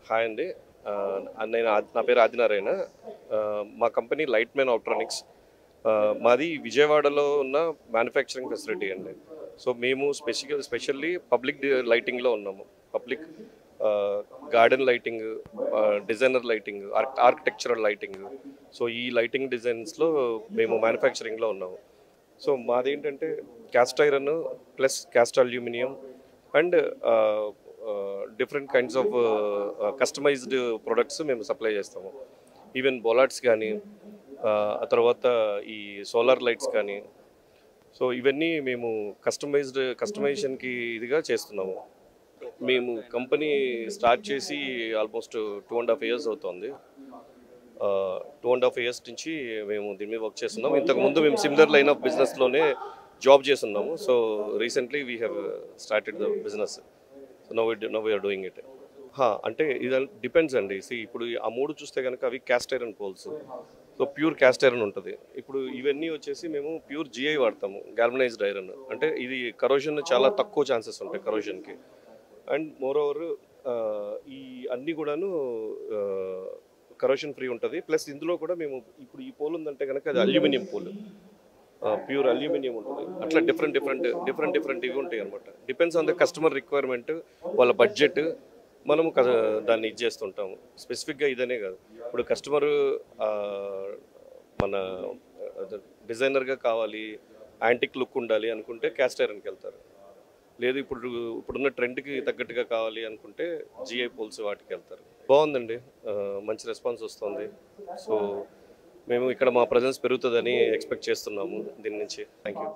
Hi అండి. నా పేరు ఆదినారాయణ. మా కంపెనీ లైట్ మ్యాన్ ఆప్ట్రానిక్స్. మాది విజయవాడలో ఉన్న మ్యానుఫ్యాక్చరింగ్ ఫెసిలిటీ అండి. సో మేము స్పెషల్లీ పబ్లిక్ లైటింగ్లో ఉన్నాము. Public garden lighting, designer lighting, architectural lighting. So ఈ లైటింగ్ డిజైన్స్లో మేము మ్యానుఫ్యాక్చరింగ్లో ఉన్నాము. సో మాదేంటంటే cast iron plus cast aluminium and different kinds of customised products మేము సప్లై చేస్తాము. ఈవెన్ బొలాట్స్ కానీ, ఆ తర్వాత ఈ సోలార్ లైట్స్ కానీ. సో ఇవన్నీ మేము కస్టమైజేషన్కి ఇదిగా చేస్తున్నాము. మేము కంపెనీ స్టార్ట్ చేసి ఆల్మోస్ట్ 2.5 years అవుతుంది. 2.5 years నుంచి మేము దీని మీద వర్క్ చేస్తున్నాం. ఇంతకుముందు మేము సిమిలర్ లైన్ ఆఫ్ బిజినెస్లోనే జాబ్ చేస్తున్నాము. So recently we have started the business. So now we are doing it. అంటే ఇది డిపెండ్స్ అండి. ఇప్పుడు ఆ మూడు చూస్తే కనుక అవి cast iron poles. So pure cast iron ఉంటుంది. ఇప్పుడు ఇవన్నీ వచ్చేసి మేము ప్యూర్ జిఐ వాడతాము, గాల్వనైజ్డ్ ఐరన్. అంటే ఇది కరోజన్ చాలా తక్కువ ఛాన్సెస్ ఉంటాయి కరోజన్కి. అండ్ మోర్ ఓవర్ ఈ అన్నీ కూడాను కరోషన్ ఫ్రీ ఉంటుంది. ప్లస్ ఇందులో కూడా మేము ఇప్పుడు ఈ పోల్ ఉందంటే కనుక అది అల్యూమినియం పోల్, ప్యూర్ అల్యూమినియం ఉంటుంది. అట్లా డిఫరెంట్ ఇవి ఉంటాయి అనమాట. Depends on the customer requirement, వాళ్ళ బడ్జెట్. మనము దాన్ని ఇది చేస్తుంటాము. స్పెసిఫిక్గా ఇదనే కాదు. ఇప్పుడు కస్టమరు మన డిజైనర్గా కావాలి, యాంటిక్ లుక్ ఉండాలి అనుకుంటే క్యాస్ట్ ఐరన్కి వెళ్తారు. లేదు ఇప్పుడున్న ట్రెండ్కి తగ్గట్టుగా కావాలి అనుకుంటే జిఐ పోల్స్ వాటికి వెళ్తారు. బాగుందండి, మంచి రెస్పాన్స్ వస్తుంది. సో మేము ఇక్కడ మా ప్రజెన్స్ పెరుగుతుందని ఎక్స్పెక్ట్ చేస్తున్నాము దీని నుంచి. Thank you.